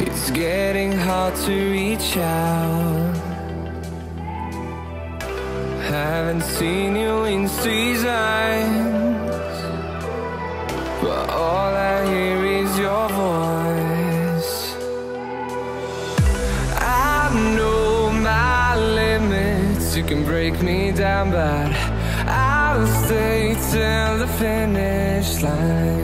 It's getting hard to reach out. Haven't seen you in seasons, but all I hear is your voice. I know my limits, you can break me down, but I'll stay till the finish line.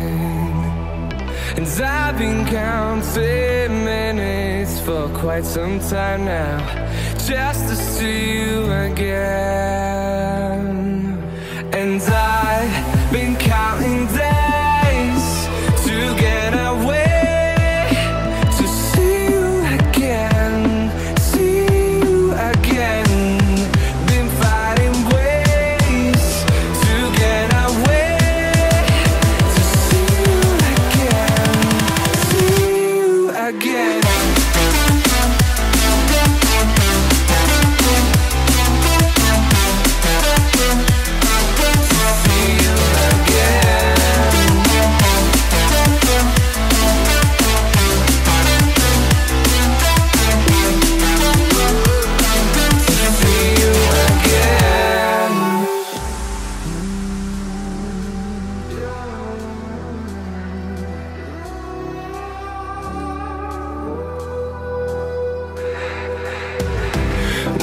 And I've been counting minutes for quite some time now, just to see you again. And I've been counting days to get away, to see you again, see you again. Been fighting ways to get away, to see you again, see you again.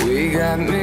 We got me